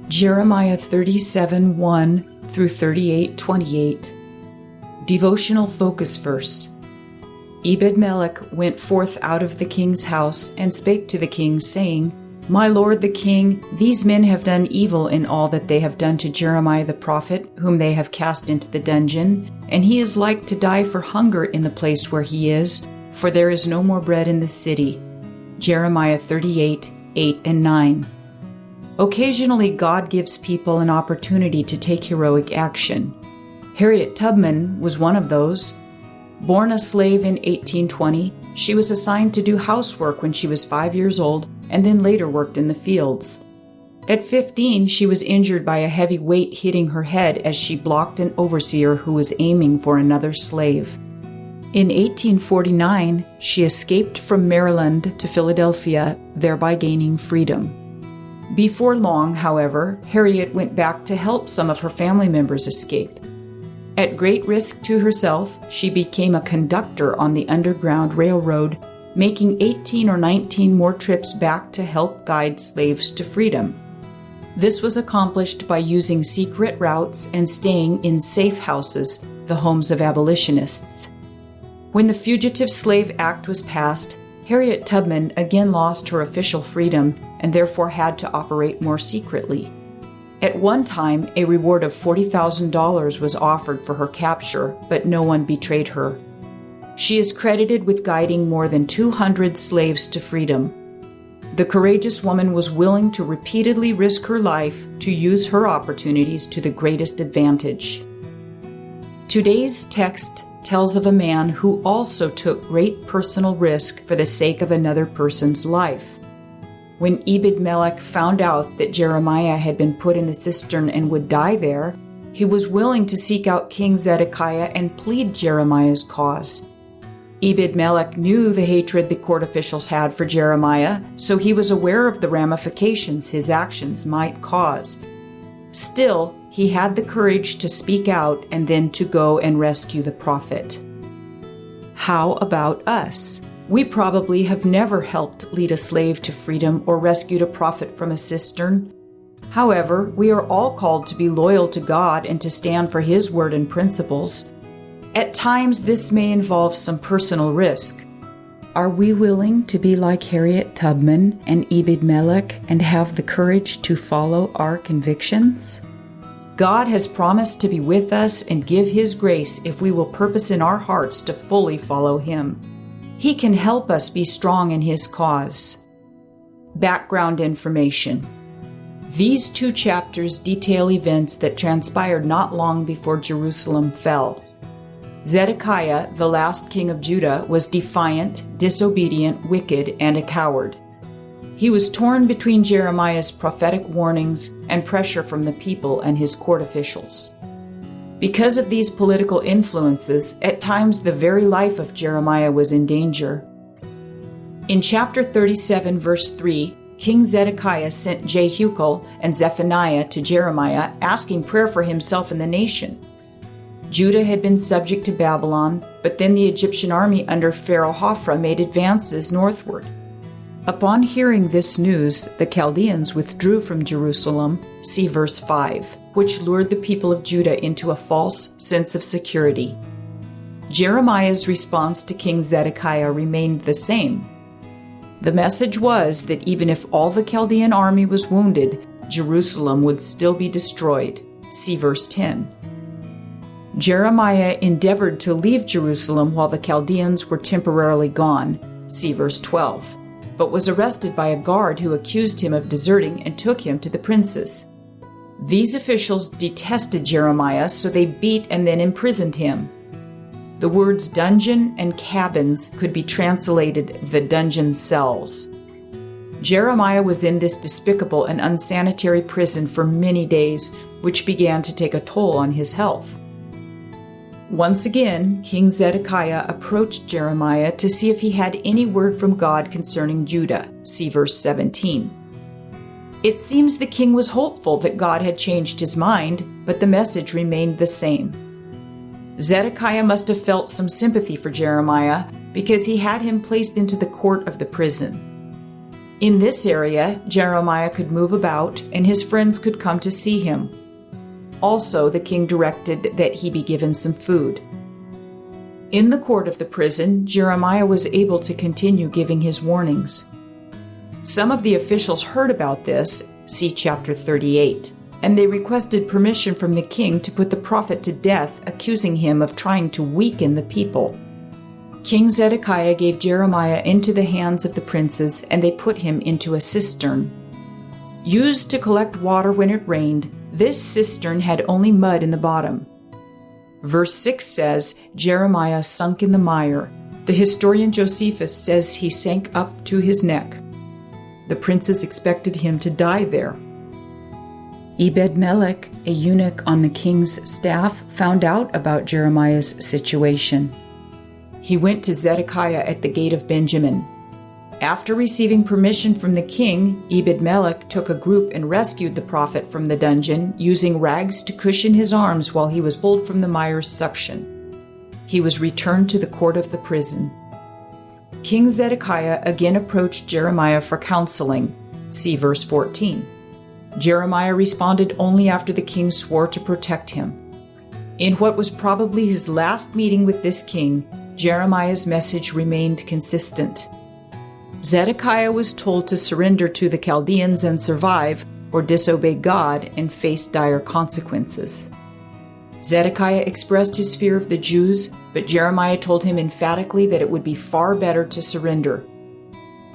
Jeremiah 37:1 through 38:28. Devotional focus verse. Ebed-melech went forth out of the king's house and spake to the king, saying, My lord the king, these men have done evil in all that they have done to Jeremiah the prophet, whom they have cast into the dungeon, and he is like to die for hunger in the place where he is, for there is no more bread in the city. Jeremiah 38:8 and 9. Occasionally, God gives people an opportunity to take heroic action. Harriet Tubman was one of those. Born a slave in 1820, she was assigned to do housework when she was 5 years old and then later worked in the fields. At 15, she was injured by a heavy weight hitting her head as she blocked an overseer who was aiming for another slave. In 1849, she escaped from Maryland to Philadelphia, thereby gaining freedom. Before long, however, Harriet went back to help some of her family members escape. At great risk to herself, she became a conductor on the Underground Railroad, making 18 or 19 more trips back to help guide slaves to freedom. This was accomplished by using secret routes and staying in safe houses, the homes of abolitionists. When the Fugitive Slave Act was passed, Harriet Tubman again lost her official freedom and therefore had to operate more secretly. At one time, a reward of $40,000 was offered for her capture, but no one betrayed her. She is credited with guiding more than 200 slaves to freedom. The courageous woman was willing to repeatedly risk her life to use her opportunities to the greatest advantage. Today's text tells of a man who also took great personal risk for the sake of another person's life. When Ebed-melech found out that Jeremiah had been put in the cistern and would die there, he was willing to seek out King Zedekiah and plead Jeremiah's cause. Ebed-melech knew the hatred the court officials had for Jeremiah, so he was aware of the ramifications his actions might cause. Still, he had the courage to speak out and then to go and rescue the prophet. How about us? We probably have never helped lead a slave to freedom or rescued a prophet from a cistern. However, we are all called to be loyal to God and to stand for His word and principles. At times, this may involve some personal risk. Are we willing to be like Harriet Tubman and Ebed-melech and have the courage to follow our convictions? God has promised to be with us and give His grace if we will purpose in our hearts to fully follow Him. He can help us be strong in His cause. Background information. These two chapters detail events that transpired not long before Jerusalem fell. Zedekiah, the last king of Judah, was defiant, disobedient, wicked, and a coward. He was torn between Jeremiah's prophetic warnings and pressure from the people and his court officials. Because of these political influences, at times the very life of Jeremiah was in danger. In chapter 37, verse 3, King Zedekiah sent Jehucal and Zephaniah to Jeremiah, asking prayer for himself and the nation. Judah had been subject to Babylon, but then the Egyptian army under Pharaoh Hophra made advances northward. Upon hearing this news, the Chaldeans withdrew from Jerusalem, see verse 5, which lured the people of Judah into a false sense of security. Jeremiah's response to King Zedekiah remained the same. The message was that even if all the Chaldean army was wounded, Jerusalem would still be destroyed, see verse 10. Jeremiah endeavored to leave Jerusalem while the Chaldeans were temporarily gone, see verse 12. But was arrested by a guard who accused him of deserting and took him to the princes. These officials detested Jeremiah, so they beat and then imprisoned him. The words dungeon and cabins could be translated the dungeon cells. Jeremiah was in this despicable and unsanitary prison for many days, which began to take a toll on his health. Once again, King Zedekiah approached Jeremiah to see if he had any word from God concerning Judah, see verse 17. It seems the king was hopeful that God had changed his mind, but the message remained the same. Zedekiah must have felt some sympathy for Jeremiah because he had him placed into the court of the prison. In this area, Jeremiah could move about, and his friends could come to see him. Also, the king directed that he be given some food. In the court of the prison, Jeremiah was able to continue giving his warnings. Some of the officials heard about this, see chapter 38, and they requested permission from the king to put the prophet to death, accusing him of trying to weaken the people. King Zedekiah gave Jeremiah into the hands of the princes, and they put him into a cistern. Used to collect water when it rained, this cistern had only mud in the bottom. Verse 6 says, Jeremiah sunk in the mire. The historian Josephus says he sank up to his neck. The princes expected him to die there. Ebed-melech, a eunuch on the king's staff, found out about Jeremiah's situation. He went to Zedekiah at the gate of Benjamin. After receiving permission from the king, Ebed-melech took a group and rescued the prophet from the dungeon, using rags to cushion his arms while he was pulled from the mire's suction. He was returned to the court of the prison. King Zedekiah again approached Jeremiah for counseling. See verse 14. Jeremiah responded only after the king swore to protect him. In what was probably his last meeting with this king, Jeremiah's message remained consistent. Zedekiah was told to surrender to the Chaldeans and survive, or disobey God and face dire consequences. Zedekiah expressed his fear of the Jews, but Jeremiah told him emphatically that it would be far better to surrender.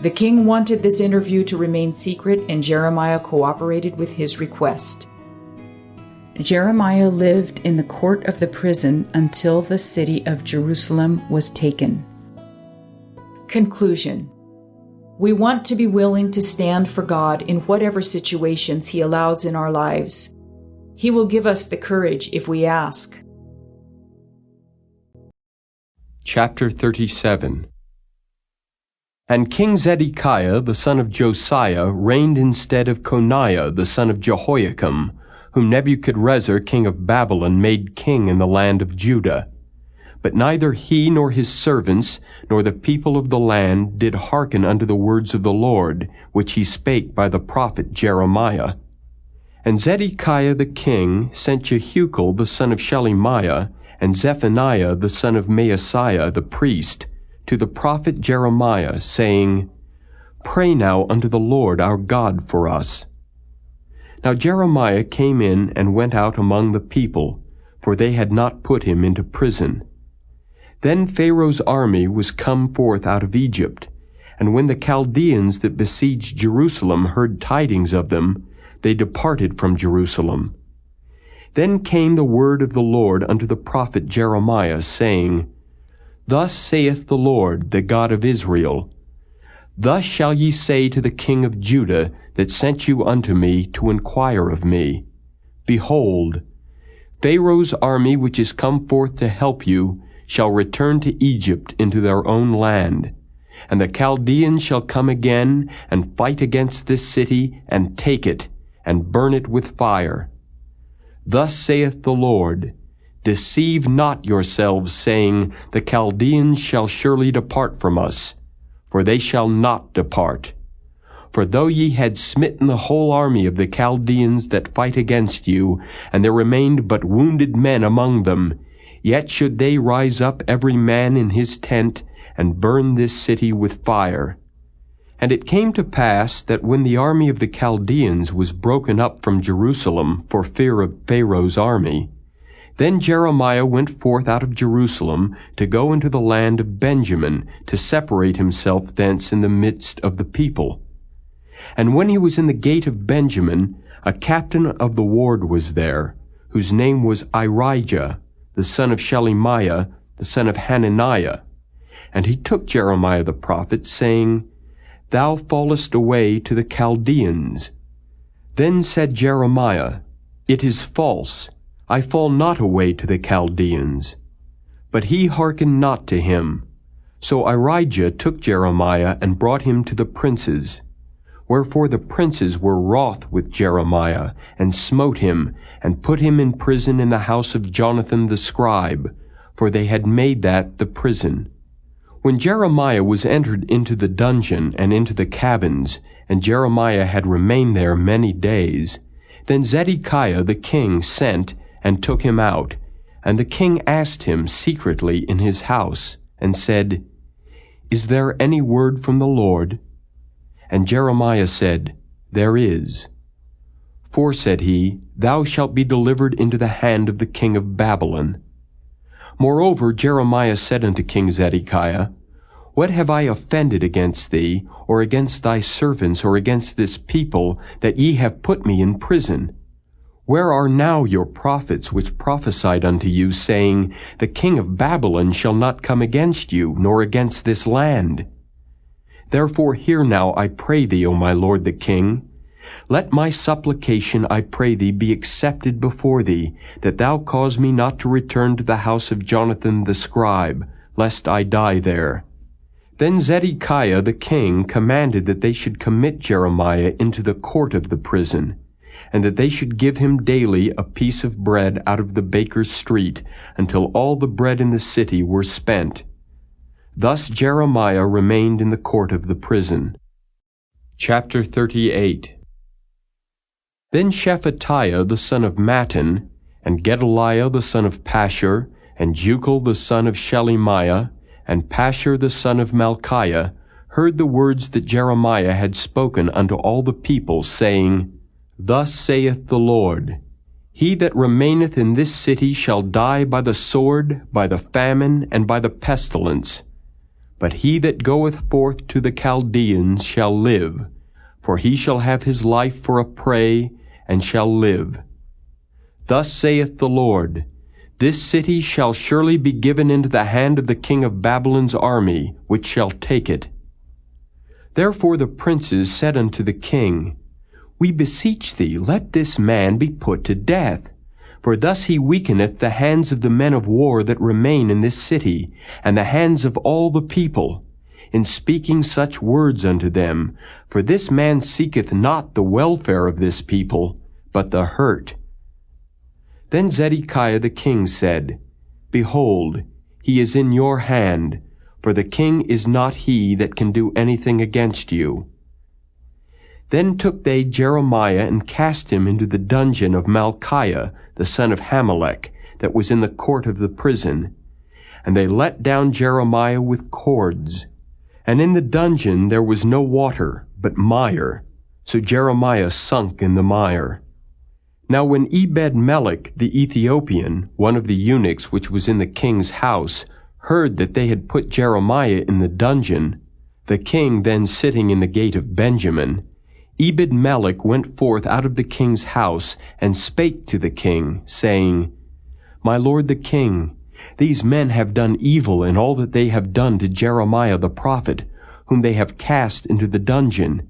The king wanted this interview to remain secret, and Jeremiah cooperated with his request. Jeremiah lived in the court of the prison until the city of Jerusalem was taken. Conclusion. We want to be willing to stand for God in whatever situations He allows in our lives. He will give us the courage if we ask. Chapter 37. And King Zedekiah the son of Josiah reigned instead of Coniah the son of Jehoiakim, whom Nebuchadrezzar king of Babylon made king in the land of Judah. But neither he nor his servants, nor the people of the land, did hearken unto the words of the Lord, which he spake by the prophet Jeremiah. And Zedekiah the king sent Jehucal the son of Shelemiah, and Zephaniah the son of Maaseiah the priest, to the prophet Jeremiah, saying, Pray now unto the Lord our God for us. Now Jeremiah came in and went out among the people, for they had not put him into prison. Then Pharaoh's army was come forth out of Egypt, and when the Chaldeans that besieged Jerusalem heard tidings of them, they departed from Jerusalem. Then came the word of the Lord unto the prophet Jeremiah, saying, Thus saith the Lord, the God of Israel, Thus shall ye say to the king of Judah that sent you unto me to inquire of me, Behold, Pharaoh's army which is come forth to help you shall return to Egypt into their own land, and the Chaldeans shall come again and fight against this city, and take it, and burn it with fire. Thus saith the Lord, Deceive not yourselves, saying, The Chaldeans shall surely depart from us, for they shall not depart. For though ye had smitten the whole army of the Chaldeans that fight against you, and there remained but wounded men among them, yet should they rise up every man in his tent, and burn this city with fire. And it came to pass that when the army of the Chaldeans was broken up from Jerusalem for fear of Pharaoh's army, then Jeremiah went forth out of Jerusalem to go into the land of Benjamin, to separate himself thence in the midst of the people. And when he was in the gate of Benjamin, a captain of the ward was there, whose name was Irijah, the son of Shelemiah, the son of Hananiah. And he took Jeremiah the prophet, saying, Thou fallest away to the Chaldeans. Then said Jeremiah, It is false, I fall not away to the Chaldeans. But he hearkened not to him. So Irijah took Jeremiah and brought him to the princes. Wherefore the princes were wroth with Jeremiah, and smote him, and put him in prison in the house of Jonathan the scribe, for they had made that the prison. When Jeremiah was entered into the dungeon and into the cabins, and Jeremiah had remained there many days, then Zedekiah the king sent and took him out, and the king asked him secretly in his house, and said, Is there any word from the Lord? And Jeremiah said, There is. For, said he, thou shalt be delivered into the hand of the king of Babylon. Moreover, Jeremiah said unto King Zedekiah, What have I offended against thee, or against thy servants, or against this people, that ye have put me in prison? Where are now your prophets which prophesied unto you, saying, The king of Babylon shall not come against you, nor against this land? Therefore hear now, I pray thee, O my lord the king. Let my supplication, I pray thee, be accepted before thee, that thou cause me not to return to the house of Jonathan the scribe, lest I die there. Then Zedekiah the king commanded that they should commit Jeremiah into the court of the prison, and that they should give him daily a piece of bread out of the baker's street, until all the bread in the city were spent. Thus Jeremiah remained in the court of the prison. Chapter 38. Then Shephatiah the son of Mattan, and Gedaliah the son of Pashur, and Jucal the son of Shelemiah, and Pashur the son of Malchiah, heard the words that Jeremiah had spoken unto all the people, saying, Thus saith the Lord, He that remaineth in this city shall die by the sword, by the famine, and by the pestilence. But he that goeth forth to the Chaldeans shall live, for he shall have his life for a prey, and shall live. Thus saith the Lord, This city shall surely be given into the hand of the king of Babylon's army, which shall take it. Therefore the princes said unto the king, We beseech thee, let this man be put to death. For thus he weakeneth the hands of the men of war that remain in this city, and the hands of all the people, in speaking such words unto them. For this man seeketh not the welfare of this people, but the hurt. Then Zedekiah the king said, Behold, he is in your hand, for the king is not he that can do anything against you. Then took they Jeremiah and cast him into the dungeon of Malchiah, the son of Hamelech, that was in the court of the prison. And they let down Jeremiah with cords. And in the dungeon there was no water, but mire. So Jeremiah sunk in the mire. Now when Ebed-melech the Ethiopian, one of the eunuchs which was in the king's house, heard that they had put Jeremiah in the dungeon, the king then sitting in the gate of Benjamin, Ebed-melech went forth out of the king's house, and spake to the king, saying, My lord the king, these men have done evil in all that they have done to Jeremiah the prophet, whom they have cast into the dungeon.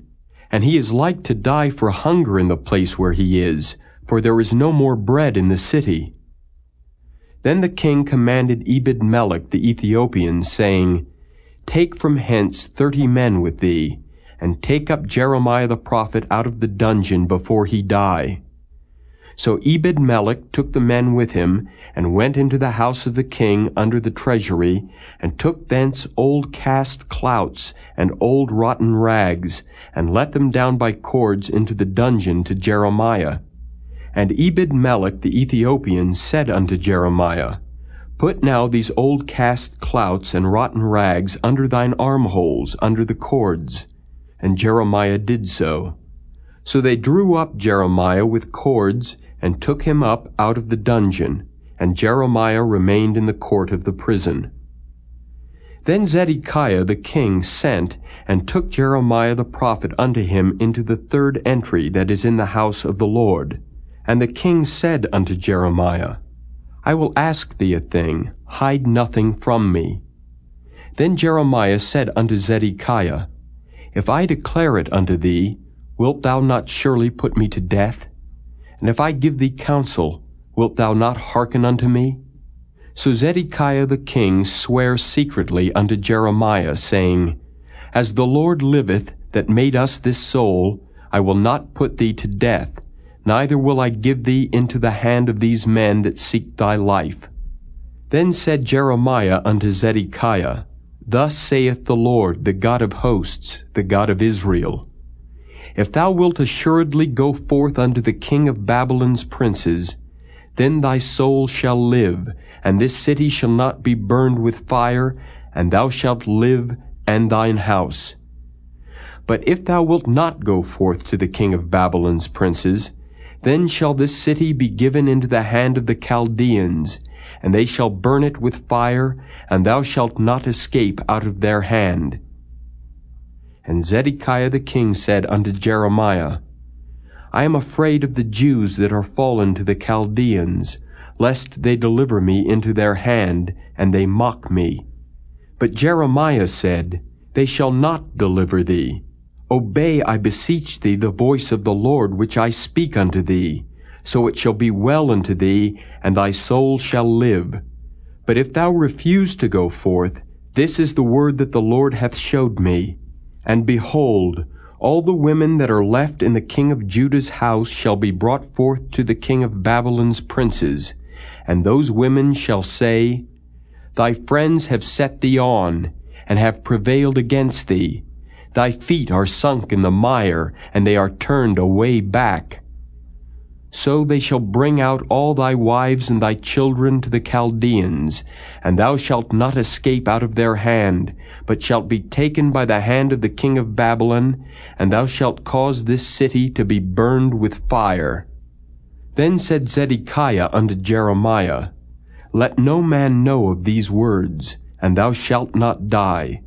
And he is like to die for hunger in the place where he is, for there is no more bread in the city. Then the king commanded Ebed-melech the Ethiopian, saying, Take from hence 30 men with thee, and take up Jeremiah the prophet out of the dungeon before he die. So Ebed-melech took the men with him, and went into the house of the king under the treasury, and took thence old cast clouts and old rotten rags, and let them down by cords into the dungeon to Jeremiah. And Ebed-melech the Ethiopian said unto Jeremiah, Put now these old cast clouts and rotten rags under thine armholes, under the cords. And Jeremiah did so. So they drew up Jeremiah with cords, and took him up out of the dungeon, and Jeremiah remained in the court of the prison. Then Zedekiah the king sent, and took Jeremiah the prophet unto him into the third entry that is in the house of the Lord. And the king said unto Jeremiah, I will ask thee a thing, hide nothing from me. Then Jeremiah said unto Zedekiah, If I declare it unto thee, wilt thou not surely put me to death? And if I give thee counsel, wilt thou not hearken unto me? So Zedekiah the king sware secretly unto Jeremiah, saying, As the Lord liveth, that made us this soul, I will not put thee to death, neither will I give thee into the hand of these men that seek thy life. Then said Jeremiah unto Zedekiah, Thus saith the Lord, the God of hosts, the God of Israel, If thou wilt assuredly go forth unto the king of Babylon's princes, then thy soul shall live, and this city shall not be burned with fire, and thou shalt live, and thine house. But if thou wilt not go forth to the king of Babylon's princes, then shall this city be given into the hand of the Chaldeans, and they shall burn it with fire, and thou shalt not escape out of their hand. And Zedekiah the king said unto Jeremiah, I am afraid of the Jews that are fallen to the Chaldeans, lest they deliver me into their hand, and they mock me. But Jeremiah said, They shall not deliver thee. Obey, I beseech thee, the voice of the Lord which I speak unto thee. So it shall be well unto thee, and thy soul shall live. But if thou refuse to go forth, this is the word that the Lord hath showed me. And behold, all the women that are left in the king of Judah's house shall be brought forth to the king of Babylon's princes. And those women shall say, Thy friends have set thee on, and have prevailed against thee. Thy feet are sunk in the mire, and they are turned away back. So they shall bring out all thy wives and thy children to the Chaldeans, and thou shalt not escape out of their hand, but shalt be taken by the hand of the king of Babylon, and thou shalt cause this city to be burned with fire. Then said Zedekiah unto Jeremiah, Let no man know of these words, and thou shalt not die.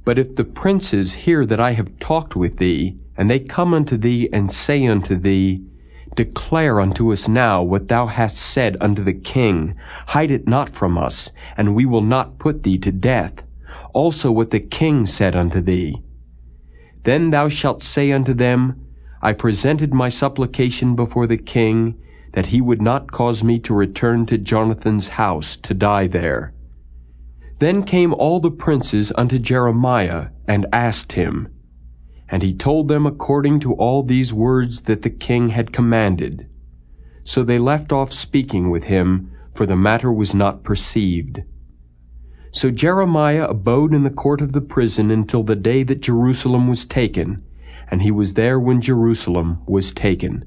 But if the princes hear that I have talked with thee, and they come unto thee and say unto thee, Declare unto us now what thou hast said unto the king, hide it not from us, and we will not put thee to death. Also what the king said unto thee. Then thou shalt say unto them, I presented my supplication before the king, that he would not cause me to return to Jonathan's house to die there. Then came all the princes unto Jeremiah, and asked him. And he told them according to all these words that the king had commanded. So they left off speaking with him, for the matter was not perceived. So Jeremiah abode in the court of the prison until the day that Jerusalem was taken, and he was there when Jerusalem was taken.